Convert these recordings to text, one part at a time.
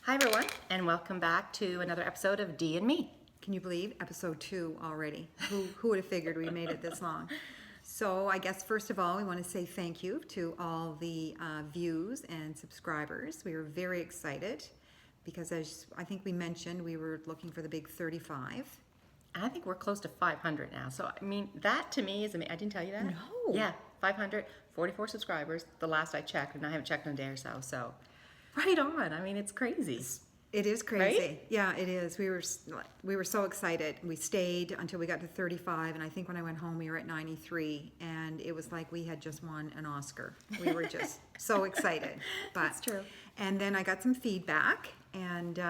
Hi everyone, and welcome back to another episode of Dee&Me. Can you believe episode 2 already? Who would have figured we made it this long? So I guess first of all, we want to say thank you to all the views and subscribers. We were very excited because, as I think we mentioned, we were looking for the big 35. And I think we're close to 500 now. So, I mean, that to me is amazing. I didn't tell you that? No. Yeah, 544 subscribers, the last I checked, and I haven't checked in a day or so. So, right on. I mean, it's crazy. It is crazy. Right? Yeah, it is. We were so excited. We stayed until we got to 35, and I think when I went home, we were at 93, and it was like we had just won an Oscar. We were just so excited. But, That's true. And then I got some feedback, and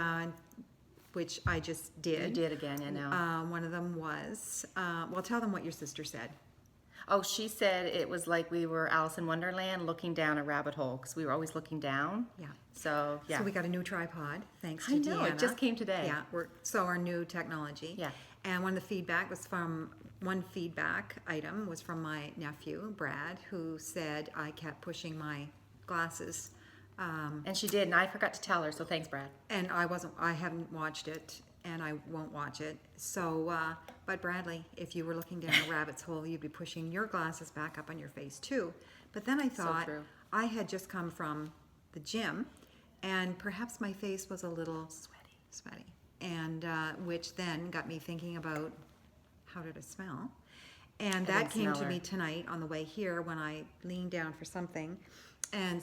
which I just did. You did again, I know. One of them was, well, tell them what your sister said. Oh, she said it was like we were Alice in Wonderland looking down a rabbit hole because we were always looking down. Yeah. So, yeah. So we got a new tripod, thanks to I know, Deanna. it just came today. Yeah, so our new technology. Yeah. And one of the feedback was from, one feedback item was from my nephew, Brad, who said I kept pushing my glasses. And she did, and I forgot to tell her, so thanks, Brad. And I haven't watched it, and I won't watch it. So, but Bradley, if you were looking down a rabbit's hole, you'd be pushing your glasses back up on your face too. But then I thought, true. I had just come from the gym, and perhaps my face was a little sweaty, and which then got me thinking about how did I smell, and I that didn't came smell to her. me tonight on the way here when I leaned down for something, and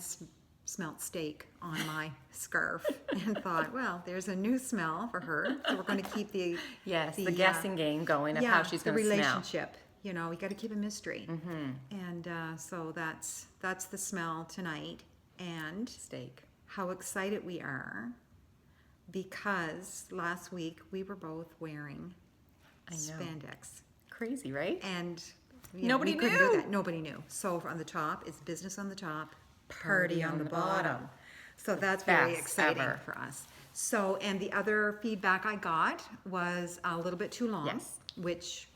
smelt steak on my scarf, and thought, well, there's a new smell for her, so we're going to keep the Yes, the guessing game going of how she's going to the smell. relationship. You know, we got to keep a mystery, and so that's the smell tonight, and Steak. how excited we are because last week we were both wearing I know. spandex, Crazy, right? and Nobody we couldn't knew. do that. Nobody knew. So on the top, it's business on the top, party on the bottom. So that's very Best exciting ever. for us. So, and the other feedback I got was a little bit too long, Yes. which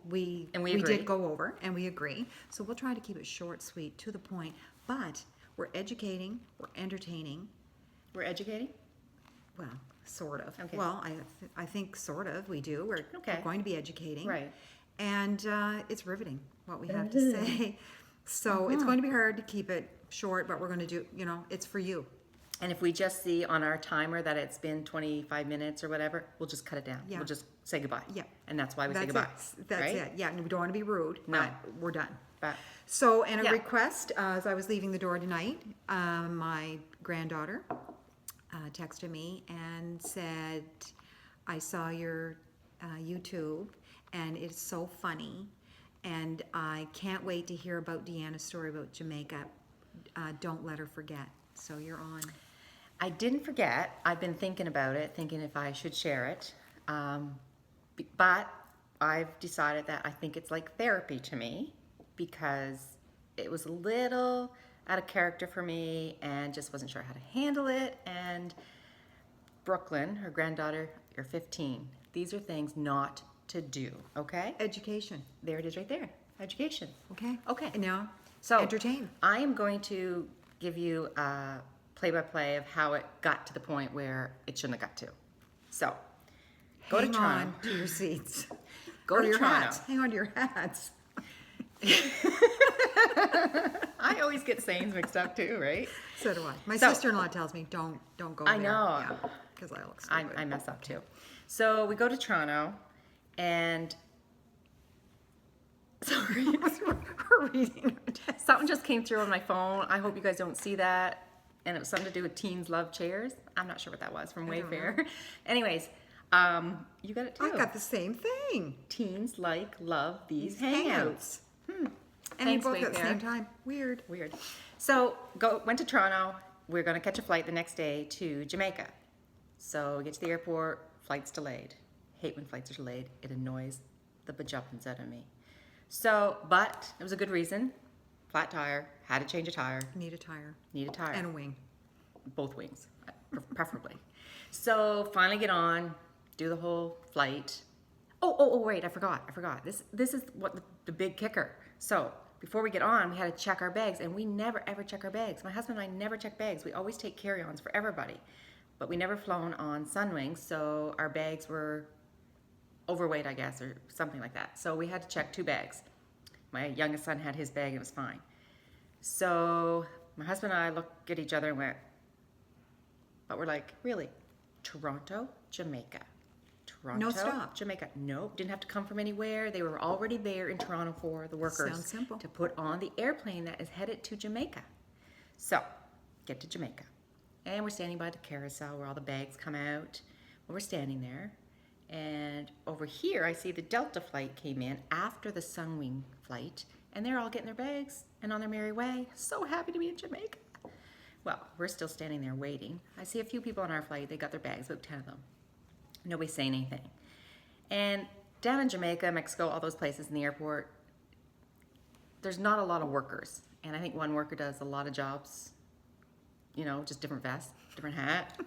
we agree. did go over, and we agree. So we'll try to keep it short, sweet, to the point. But we're educating, we're entertaining. We're educating? Well, sort of. Okay. Well, I think sort of we do. We're Okay. going to be educating. Right. And it's riveting what we have to say. So it's going to be hard to keep it short, but we're going to do, it's for you. And if we just see on our timer that it's been 25 minutes or whatever, we'll just cut it down. Yeah. We'll just say goodbye. Yeah. And that's why we say That's goodbye. it. That's right? it. Yeah, and we don't want to be rude, No. but we're done. But So, and a Yeah. request, as I was leaving the door tonight, my granddaughter texted me and said, I saw your YouTube, and it's so funny, and I can't wait to hear about Deanna's story about Jamaica. Don't let her forget. So you're on. I didn't forget. I've been thinking about it, thinking if I should share it. But I've decided that I think it's like therapy to me because it was a little out of character for me and just wasn't sure how to handle it. And Brooklyn, her granddaughter, you're 15. These are things not to do, okay? Education. There it is right there. Education. Okay? Okay. And now, So entertain. I am going to give you a play-by-play of how it got to the point where it shouldn't have got to. So, go Hang to Toronto. on to your seats. Go Or to your Toronto. hats. Hang on to your hats. I always get sayings mixed up too, right? So do I. My So- sister-in-law tells me, don't go I there. know. Yeah, because I look I stupid. mess up too. So we go to Toronto, and sorry, We're reading our text. something just came through on my phone. I hope you guys don't see that. And it was something to do with teens love chairs. I'm not sure what that was from I don't Wayfair. Anyways, you got it too. I got the same thing. Teens love these These hangouts. And Thanks, we both at the Wayfair. same time. Weird. Weird. So went to Toronto. We're going to catch a flight the next day to Jamaica. So we get to the airport. Flight's delayed. Hate when flights are delayed. It annoys the bejumpins out of me. So, but it was a good reason. Flat tire. Had to change a tire. Need a tire. Need a tire. And a wing. Both wings, preferably. So finally get on, do the whole flight. Oh, wait, I forgot. This is what the big kicker. So before we get on, we had to check our bags, and we never ever check our bags. My husband and I never check bags. We always take carry-ons for everybody. but we never flown on Sunwing, so our bags were overweight, I guess, or something like that. So we had to check 2 bags. My youngest son had his bag and it was fine. So my husband and I looked at each other and went, but we're like, really? Toronto, Jamaica. Toronto, No stop. Jamaica. Nope, didn't have to come from anywhere. They were already there in Toronto for the workers. Sounds simple. To put on the airplane that is headed to Jamaica. So, get to Jamaica. And we're standing by the carousel where all the bags come out. Well, we're standing there. And over here, I see the Delta flight came in after the Sunwing flight. And they're all getting their bags and on their merry way. So happy to be in Jamaica. Well, we're still standing there waiting. I see a few people on our flight. They got their bags, about 10 of them. Nobody's saying anything. And down in Jamaica, Mexico, all those places in the airport, there's not a lot of workers. And I think one worker does a lot of jobs, you know, just different vest, different hat.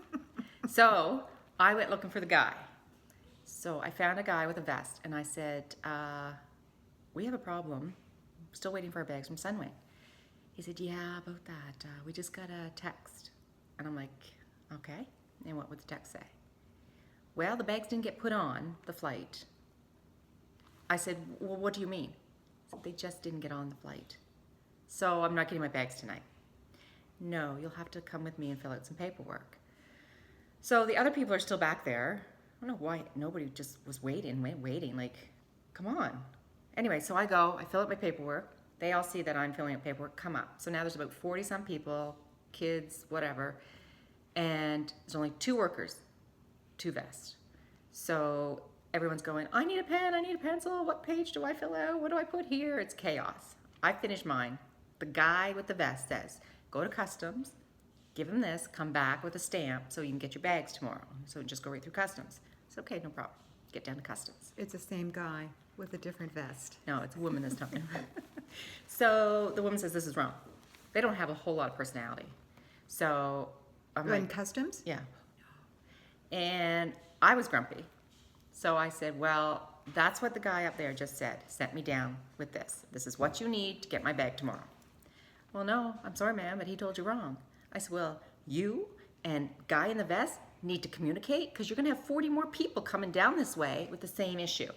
So I went looking for the guy. So I found a guy with a vest and I said, we have a problem. Still waiting for our bags from Sunwing. He said, yeah, about that. We just got a text. And I'm like, okay. And what would the text say? Well, the bags didn't get put on the flight. I said, well, what do you mean? He said, they just didn't get on the flight. So I'm not getting my bags tonight. No, you'll have to come with me and fill out some paperwork. So the other people are still back there. I don't know why nobody just was waiting, like, come on. Anyway, so I go, I fill out my paperwork. They all see that I'm filling out paperwork, come up. So now there's about 40-some people, kids, whatever, and there's only 2 workers, 2 vests. So everyone's going, I need a pen, I need a pencil, what page do I fill out, what do I put here? It's chaos. I finish mine. The guy with the vest says, go to customs, give him this, come back with a stamp so you can get your bags tomorrow. So just go right through customs. It's okay, no problem. Get down to customs. It's the same guy with a different vest. No, it's a woman this time. So the woman says this is wrong. They don't have a whole lot of personality. So I'm In like, customs? yeah. And I was grumpy. So I said, well, that's what the guy up there just said. Sent me down with this. This is what you need to get my bag tomorrow. Well, no, I'm sorry, ma'am, but he told you wrong. I said, well, you and guy in the vest need to communicate because you're going to have 40 more people coming down this way with the same issue.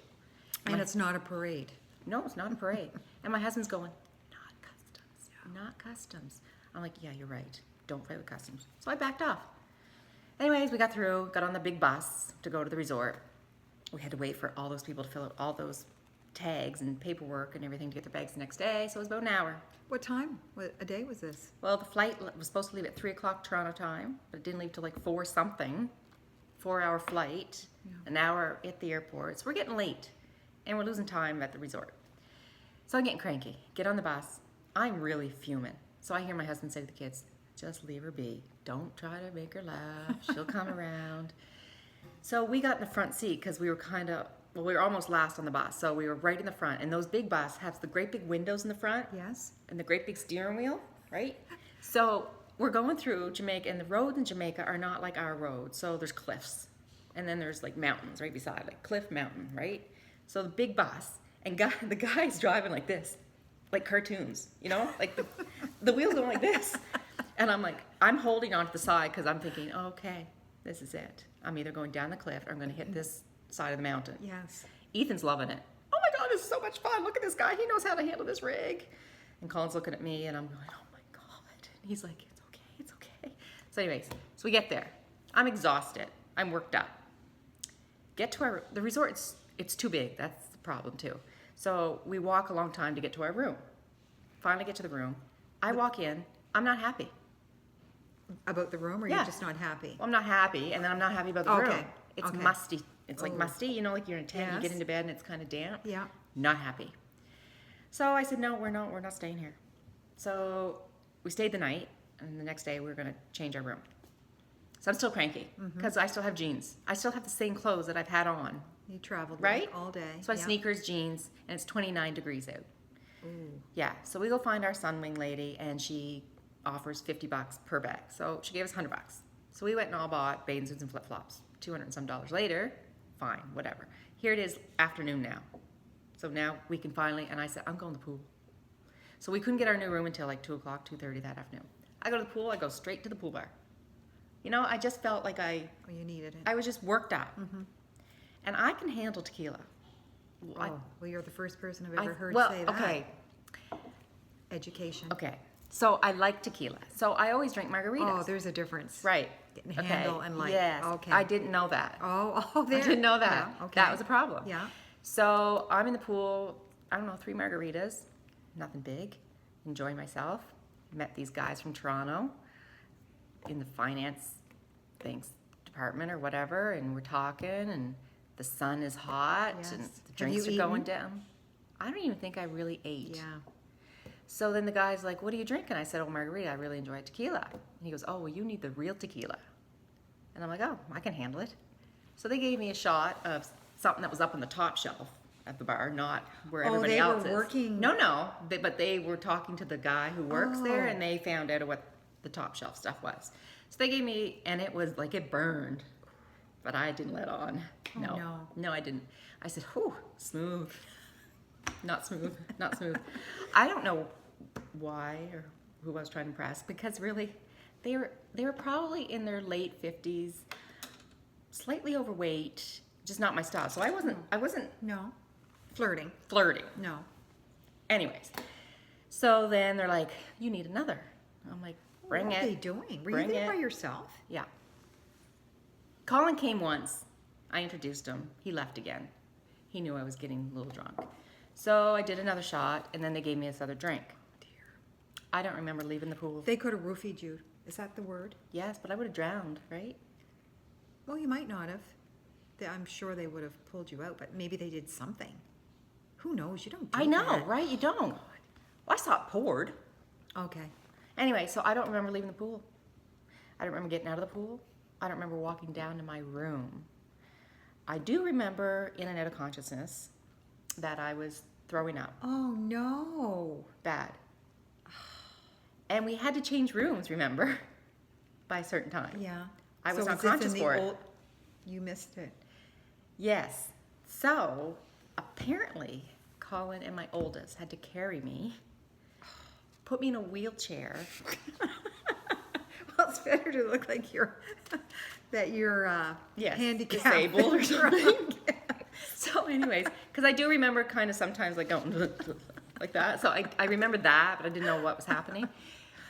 And it's not a parade. No, it's not a parade. And my husband's going, not customs, not customs. I'm like, yeah, you're right. Don't play with customs. So I backed off. Anyways, we got through, got on the big bus to go to the resort. We had to wait for all those people to fill out all those tags and paperwork and everything to get their bags the next day. So it was about an hour. What time? What a day was this? Well, the flight was supposed to leave at 3 o'clock Toronto time, but it didn't leave till like 4 something. 4-hour flight, an hour at the airport. So we're getting late and we're losing time at the resort. So I'm getting cranky. Get on the bus. I'm really fuming. So I hear my husband say to the kids, just leave her be. Don't try to make her laugh. She'll come around. So we got in the front seat because we were we were almost last on the bus. So we were right in the front. And those big bus has the great big windows in the front. Yes. And the great big steering wheel, right? So we're going through Jamaica, and the roads in Jamaica are not like our roads. So there's cliffs. And then there's like mountains right beside, like cliff mountain, right? So the big bus, and the guy's driving like this, like cartoons, you know? Like the wheels going like this. And I'm like, I'm holding onto the side because I'm thinking, okay, this is it. I'm either going down the cliff or I'm going to hit this side of the mountain. Yes. Ethan's loving it. Oh my God, this is so much fun. Look at this guy. He knows how to handle this rig. And Colin's looking at me and I'm going, oh my God. And he's like, it's okay, it's okay. So anyways, so we get there. I'm exhausted. I'm worked up. Get to the resort, it's too big. That's the problem too. So we walk a long time to get to our room. Finally get to the room. I walk in. I'm not happy. About the room, or Yeah. you're just not happy? Well, I'm not happy, and then I'm not happy about the Okay, room. It's okay. musty. It's like Oh. musty, you know, like you're in a tent, you Yes. get into bed and it's kind of damp. Yeah. Not happy. So I said, no, we're not staying here. So we stayed the night, and the next day we were going to change our room. So I'm still cranky because I still have jeans. I still have the same clothes that I've had on, You traveled right? all day. So I have Yeah. sneakers, jeans, and it's 29 degrees out. Ooh. Yeah, so we go find our Sunwing lady, and she offers $50 per bag. So she gave us $100. So we went and all bought bathing suits and flip-flops. $200 and some later, fine, whatever. Here it is, afternoon now. So now we can finally, and I said, I'm going to the pool. So we couldn't get our new room until like 2 o'clock, 2:30 that afternoon. I go to the pool, I go straight to the pool bar. You know, I just felt like Oh, you needed it. I was just worked up. And I can handle tequila. Oh, well, you're the first person I've ever heard well, say that. okay, Education. okay. So I like tequila. So I always drink margaritas. Oh, there's a difference. Right. Getting handle and like. Yes. Okay. I didn't know that. Oh, there. I didn't know that. Yeah, okay. That was a problem. Yeah. So I'm in the pool, I don't know, 3 margaritas, nothing big, enjoying myself. Met these guys from Toronto in the finance department or whatever, and we're talking, and the sun is hot, Yes. and the Have drinks you are going eaten? down. I don't even think I really ate. Yeah. So then the guy's like, what are you drinking? I said, oh, margarita, I really enjoy tequila. And he goes, oh, well, you need the real tequila. And I'm like, oh, I can handle it. So they gave me a shot of something that was up on the top shelf at the bar, not where everybody else is. They were working. No, but they were talking to the guy who works there, Oh. and they found out what the top shelf stuff was. So they gave me, and it was like it burned, but I didn't let on. Oh, No, I didn't. I said, whew, smooth. Not smooth, not smooth. I don't know why or who I was trying to impress, because really, they were probably in their late 50s, slightly overweight, just not my style. So I wasn't No. Flirting. flirting. No. Anyways, so then they're like, you need another. I'm like, bring What it. are they doing? Were Bring you there it. by yourself? Yeah. Colin came once. I introduced him. He left again. He knew I was getting a little drunk. So I did another shot, and then they gave me this other drink. I don't remember leaving the pool. They could have roofied you. Is that the word? Yes, but I would have drowned, right? Well, you might not have. I'm sure they would have pulled you out, but maybe they did something. Who knows? You don't do I know, that. right? You don't. Well, I saw it poured. Okay. Anyway, so I don't remember leaving the pool. I don't remember getting out of the pool. I don't remember walking down to my room. I do remember in and out of consciousness that I was throwing up Oh, no. bad. And we had to change rooms, remember? By a certain time. Yeah. I was So not this in conscious the for it. old- You missed it. Yes. So apparently, Colin and my oldest had to carry me, put me in a wheelchair. Well, it's better to look like you're Yes, handicapped. disabled or than something. drunk. So anyways, because I do remember kind of sometimes like going like that. So I remembered that, but I didn't know what was happening.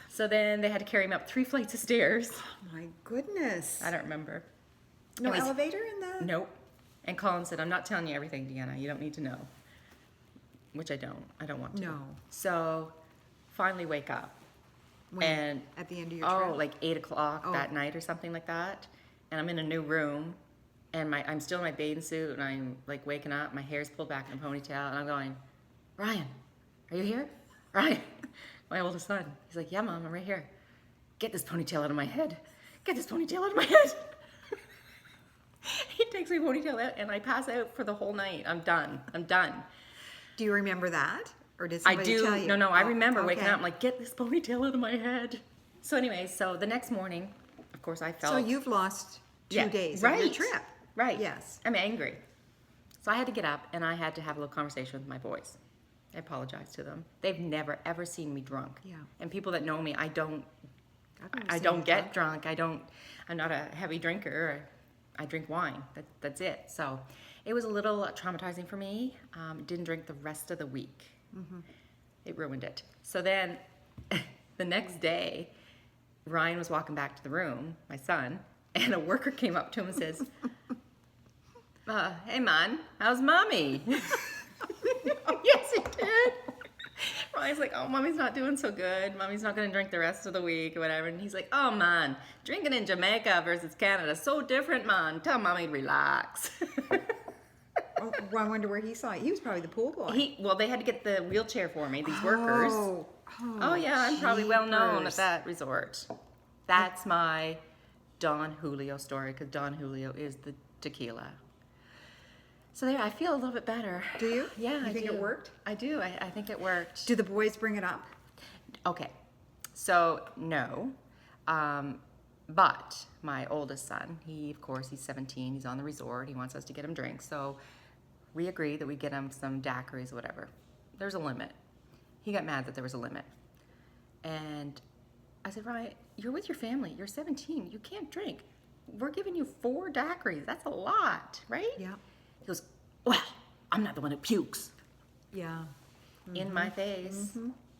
So then they had to carry me up 3 flights of stairs. My goodness. I don't remember. No It was- elevator in the... Nope. And Colin said, I'm not telling you everything, Deanna. You don't need to know. Which I don't. I don't want to. No. So finally wake up. When? And At the end of your trip? like 8 o'clock Oh. that night or something like that. And I'm in a new room, and I'm still in my bathing suit, and I'm like waking up. My hair's pulled back in a ponytail, and I'm going, Ryan, are you here? Ryan, my oldest son. He's like, yeah, Mom, I'm right here. Get this ponytail out of my head. Get this ponytail out of my head. He takes my ponytail out, and I pass out for the whole night. I'm done. I'm done. Do you remember that? Or did I somebody do. tell you? No, I Oh, remember waking okay. up. I'm like, get this ponytail out of my head. So anyway, so the next morning, of course, I felt. So you've lost 2 Yeah, days right, of your trip. Right. Yes. I'm angry. So I had to get up, and I had to have a little conversation with my boys. I apologized to them. They've never ever seen me drunk. Yeah. And people that know me, I've never I seen don't you get drunk. I'm not a heavy drinker. I drink wine. That's it. So it was a little traumatizing for me. Didn't drink the rest of the week. Mm-hmm. It ruined it. So then the next day, Ryan was walking back to the room, my son, and a worker came up to him and says, hey man, how's mommy? Yes, he did. Ryan's like, oh, mommy's not doing so good. Mommy's not going to drink the rest of the week or whatever. And he's like, oh, man, drinking in Jamaica versus Canada, so different, man. Tell mommy to relax. Oh, well, I wonder where he saw it. He was probably the pool boy. Well, they had to get the wheelchair for me, these workers. Oh, yeah, I'm probably well known at jeepers. that resort. That's my Don Julio story, because Don Julio is the tequila. So there, I feel a little bit better. Do you? Yeah, You I think do. it worked? I do. I think it worked. Do the boys bring it up? Okay, so no, but my oldest son, of course, he's 17, he's on the resort, he wants us to get him drinks, so we agreed that we get him some daiquiris or whatever. There's a limit. He got mad that there was a limit. And I said, Ryan, you're with your family. You're 17. You can't drink. We're giving you 4 daiquiris. That's a lot, right? Yeah. He goes, well, I'm not the one who pukes Yeah. in my face.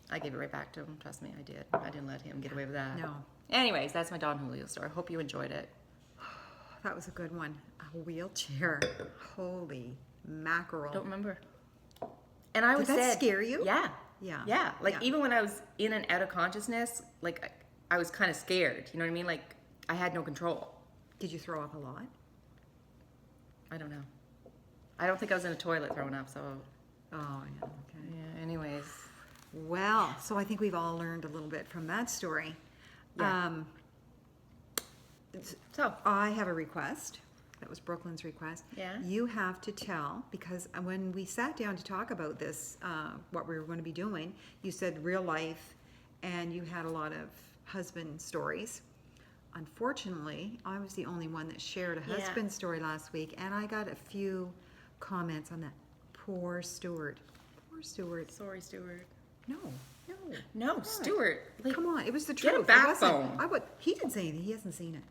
I gave it right back to him. Trust me, I did. I didn't let him get away with that. No. Anyways, that's my Don Julio story. Hope you enjoyed it. That was a good one. A wheelchair. Holy mackerel. Don't remember. And I Did was that said, scare you? Yeah. Yeah. Yeah. Like Yeah. even when I was in and out of consciousness, like I was kind of scared. You know what I mean? Like I had no control. Did you throw up a lot? I don't know. I don't think I was in a toilet throwing up. So Oh, yeah. Okay. yeah. Anyways. Well, so I think we've all learned a little bit from that story. Yeah. So I have a request. That was Brooklyn's request. Yeah. You have to tell, because when we sat down to talk about this, what we were going to be doing, you said real life, and you had a lot of husband stories. Unfortunately, I was the only one that shared a Yeah. husband story last week, and I got a few comments on that. Poor Stuart. Poor Stuart. sorry, Stuart. No, no. No, Stuart. Like, Come on, it was the get a truth. It wasn't- backbone. He didn't say anything. He hasn't seen it.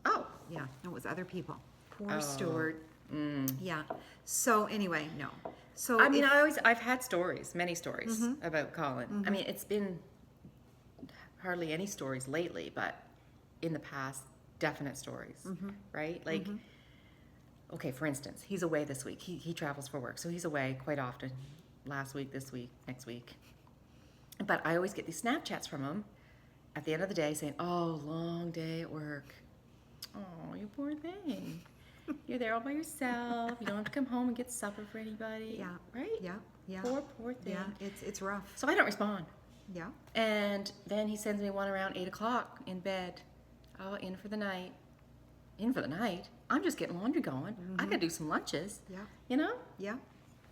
Oh. Yeah, no, it was other people. Poor Oh. Stuart. Yeah. So anyway, no. So I mean, if- I've had stories, many stories about Colin. I mean, it's been hardly any stories lately, but in the past, definite stories, right? Like, okay, for instance, he's away this week. He travels for work, so he's away quite often. Last week, this week, next week. But I always get these Snapchats from him at the end of the day saying, "Oh, long day at work. Oh, you poor thing. You're there all by yourself. You don't have to come home and get supper for anybody." yeah, Right? yeah, yeah, Poor thing. yeah. It's rough. So I don't respond. Yeah. And then he sends me one around 8 o'clock in bed. Oh, in for the night. In for the night? I'm just getting laundry going. I gotta do some lunches. Yeah. You know? Yeah.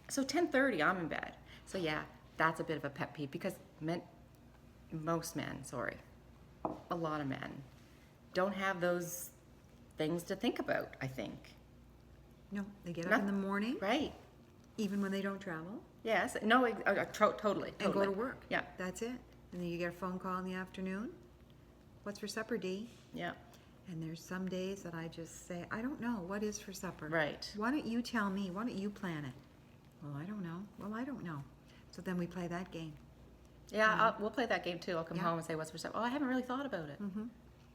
So 10:30, I'm in bed. So yeah, that's a bit of a pet peeve because most men, a lot of men, don't have those things to think about, I think. No, they get up in the morning, Right. even when they don't travel, Yes. No, totally. and go to work. Yeah. That's it. And then you get a phone call in the afternoon. What's for supper, Dee? Yeah. And there's some days that I just say, I don't know. What is for supper? Right. Why don't you tell me? Why don't you plan it? Well, I don't know. Well, I don't know. So then we play that game. Yeah, we'll play that game too. I'll come Yeah. home and say, what's for supper? Oh, I haven't really thought about it. Mm-hmm.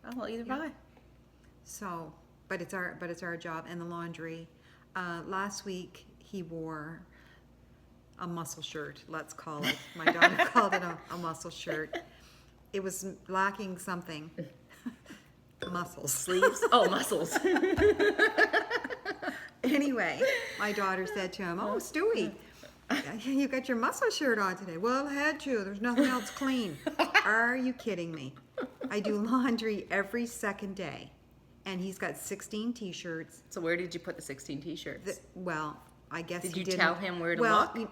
Oh, well, either Yeah. way. So, but it's our job. And the laundry. Last week he wore a muscle shirt. Let's call it. My daughter called it a muscle shirt. It was lacking something. Muscles. Sleeves? Oh, muscles. Anyway, my daughter said to him, "Oh, Stewie, you got your muscle shirt on today." "Well, I had to. There's nothing else clean." Are you kidding me? I do laundry every second day, and he's got 16 T-shirts. So where did you put the 16 T-shirts? Well, I guess Did he you didn't. tell him where to well, look?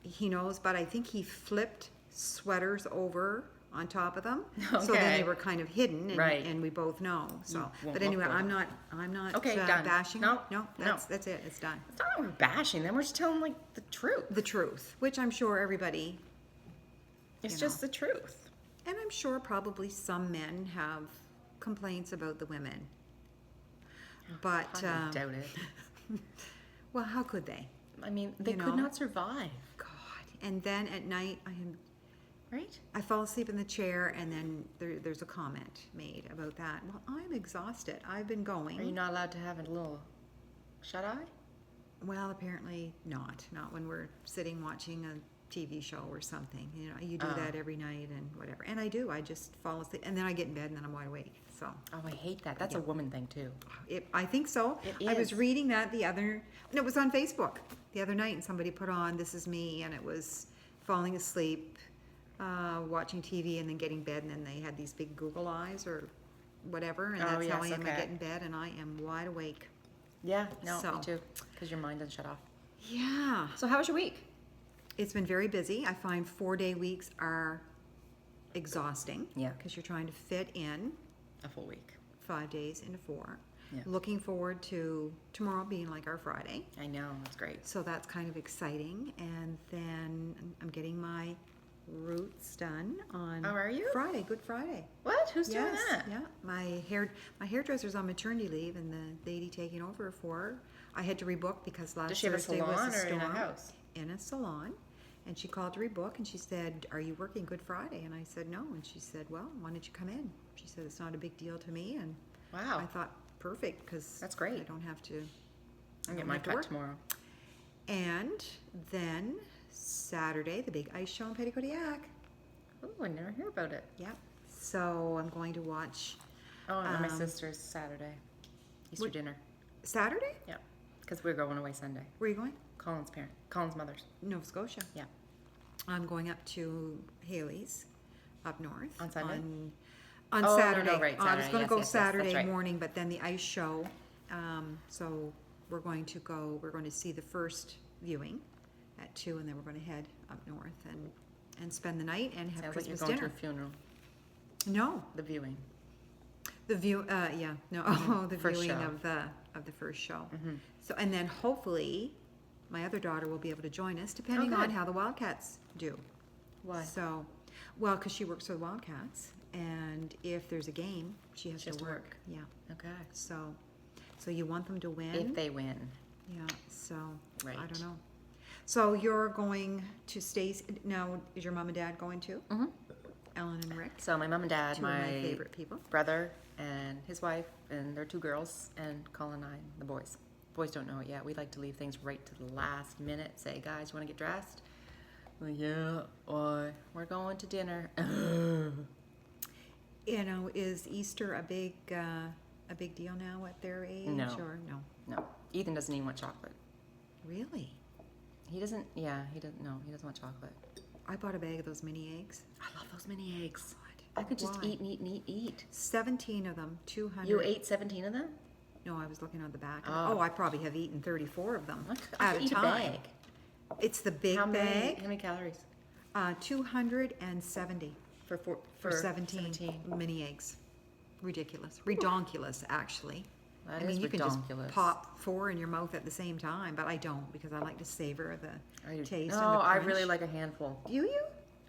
He knows, but I think he flipped sweaters over on top of them, so then Okay. they were kind of hidden, and, Right. and we both know. So, won't but look anyway, for I'm them. not Okay, done. bashing. No, that's it. It's done. It's not that we're bashing them. We're just telling, like, the truth. The truth, which I'm sure everybody, It's you just know. the truth. and I'm sure probably some men have complaints about the women. But, I doubt it. well, how could they? I mean, they You could know? not survive. God. And then at night, Right? I fall asleep in the chair, and then there's a comment made about that. Well, I'm exhausted. I've been going. Are you not allowed to have a little shut-eye? Well, apparently not. Not when we're sitting watching a TV show or something. You know, you do Oh. that every night and whatever. And I do. I just fall asleep, and then I get in bed, and then I'm wide awake. So Oh, I hate that. That's a woman thing, too. I think so. It I was is. reading that and it was on Facebook the other night, and somebody put on "This Is Me," and it was falling asleep, watching TV, and then getting in bed, and then they had these big Google eyes or whatever, and Oh, that's how yes, I am. I okay. get in bed, and I am wide awake. Yeah, no, So. me too. Because your mind doesn't shut off. Yeah. So how was your week? It's been very busy. I find 4-day weeks are exhausting. Yeah. Because you're trying to fit in A full week. 5 days into 4. Yeah. Looking forward to tomorrow being like our Friday. I know, that's great. So that's kind of exciting. And then I'm getting my roots done on Oh, are you? Friday, Good Friday. What? Who's doing Yes, that? yeah. My hairdresser's on maternity leave, and the lady taking over for her, I had to rebook because last Does she have a Thursday was salon a or in storm. a house? In a salon. And she called to rebook, and she said, "Are you working Good Friday?" And I said, "No." And she said, "Well, why don't you come in?" She said, "It's not a big deal to me." And Wow. I thought, perfect, because That's great. I don't have to. I'll get don't my have to cut work. tomorrow. And then Saturday, the big ice show in Petitcodiac. Oh, I never hear about it. Yep. So I'm going to watch Oh, and my Um, sister's Saturday. Easter what- dinner. Saturday. Yeah. Because we're going away Sunday. Where are you going? Colin's mother's. Nova Scotia. Yeah. I'm going up to Haley's up north. On Sunday? On Oh, no, Saturday. no, right, I was Saturday. going to Yes, go yes, yes, that's Saturday right. morning, but then the ice show. So we're going to see the first viewing at 2, and then we're going to head up north and spend the night and have Sounds like you're Christmas going dinner. to a funeral. No, The viewing. the view. Yeah, no, the First viewing show. of the first show. Mm-hmm. So, and then hopefully, my other daughter will be able to join us, depending on good. how the Wildcats do. Why? So, well, because she works for the Wildcats, and if there's a game, she has to work. Yeah. Okay. So you want them to win? If they win. Yeah. So I Right. don't know. So you're going to stay now? Is your mom and dad going too? Mm-hmm. Ellen and Rick, So my mom and dad, two of my my favorite people. brother and his wife, and their 2 girls, and Colin and I, the boys. Boys don't know it yet. We like to leave things right to the last minute. Say, guys, you want to get dressed? Well, yeah. Or we're going to dinner. You know, is Easter a big deal now at their age? No. Or no? No. Ethan doesn't even want chocolate. Really? He doesn't. Yeah, he doesn't. No, he doesn't want chocolate. I bought a bag of those mini eggs. I love those mini eggs. God, I could just why? eat and eat and eat and eat. 17 of them, 200. You ate 17 of them? No, I was looking on the back. Oh. Oh, I probably have eaten 34 of them I at could a eat time. a bag. It's the big How many bag. calories? 270 for 17 mini eggs. Ridiculous. Redonkulous, actually. That I mean, is you can just redonkulous. pop 4 in your mouth at the same time, but I don't because I like to savor the taste and the No, I crunch. really like a handful. Do you?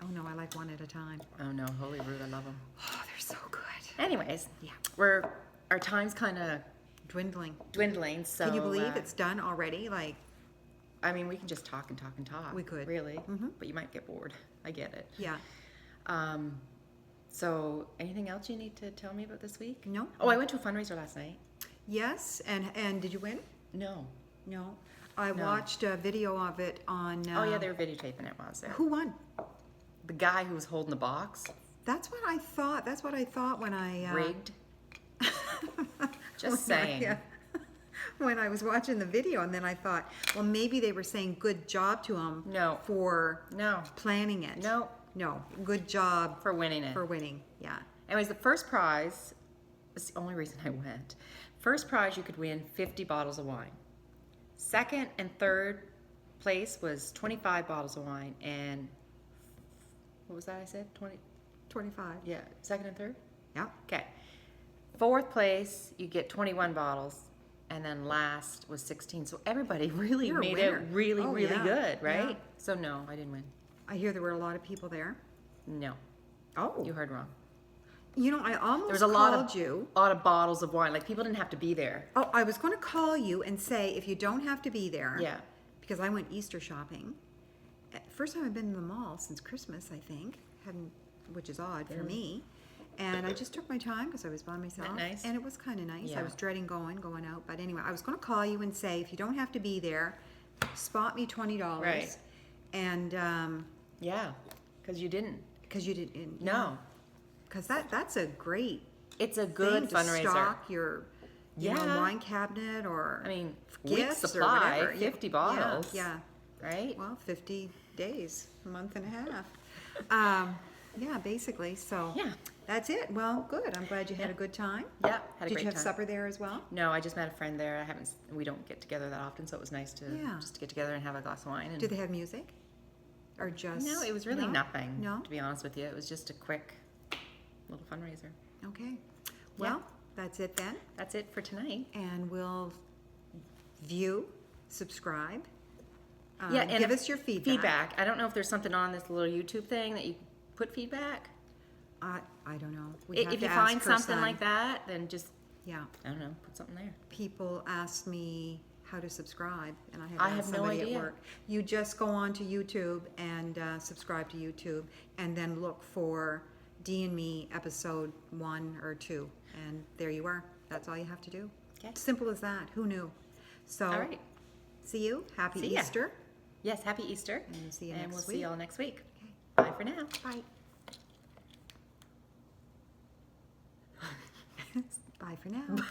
Oh no, I like one at a time. Oh no, holy root, I love them. Oh, they're so good. Anyways, Yeah. our time's kind of Dwindling. dwindling. So Can you believe it's done already? Like, I mean, we can just talk and talk and talk. We could. really, Mhm. but you might get bored. I get it. yeah. So, anything else you need to tell me about this week? No. Oh, I went to a fundraiser last night. Yes, and did you win? No. No. I No. watched a video of it on. Oh yeah, they were videotaping it while I was there. Who won? The guy who was holding the box, That's what I thought. That's what I thought when I. rigged. Just when I, saying. when I was watching the video, and then I thought, well, maybe they were saying good job to him. No. For No. planning it. No. No. Good job For winning it. for winning. Yeah. Anyways, the first prize, that's the only reason I went. First prize, you could win 50 bottles of wine. Second and third place was 25 bottles of wine. And what was that I said? 20? 25. Yeah, second and third? Yeah. Okay. Fourth place, you get 21 bottles. And then last was 16. So everybody really You're a made it winner. really, Oh, really yeah. good, right? Yeah. So no, I didn't win. I hear there were a lot of people there. No, Oh. you heard wrong. You know, I almost There was a called you. lot of bottles of wine. Like people didn't have to be there. Oh, I was going to call you and say if you don't have to be there. Yeah. Because I went Easter shopping. First time I've been in the mall since Christmas, I think. Hadn't, which is odd for me. And I just took my time because I was by myself. nice? And it was kind of nice. Yeah. I was dreading going out. But anyway, I was going to call you and say if you don't have to be there, spot me $20. Right. And Yeah, because you didn't. because you didn't. No. Because that's a great It's a thing good to fundraiser. stock your you know, Yeah. wine cabinet or I mean, gifts week or supply, whatever. Yeah, 50 bottles. Yeah. Right? Well, 50 days, a month and a half. Yeah, basically. So Yeah. that's it. Well, good. I'm glad you had a good time. Yeah, had a Did great you have time. supper there as well? No, I just met a friend there. We don't get together that often, so it was nice to Yeah. just to get together and have a glass of wine. And Did they have music? Or just no, it was really no? nothing. No? To be honest with you, it was just a quick little fundraiser. Okay. Well, that's it then. That's it for tonight. And we'll view, subscribe, Yeah, and give us your feedback. Feedback. I don't know if there's something on this little YouTube thing that you put feedback. I don't know. We'd have If to you ask find her something son. like that, then just, Yeah. I don't know, put something there. People ask me how to subscribe, and I I have to have ask no somebody idea. at work. You just go on to YouTube and subscribe to YouTube, and then look for Dee&Me episode 1 or 2, and there you are. That's all you have to do. Okay. Simple as that. Who knew? So, All right. see you. Happy See ya. Easter. Yes, happy Easter. And see you and next we'll week. see y'all next week. Okay. Bye for now. Bye. Bye for now.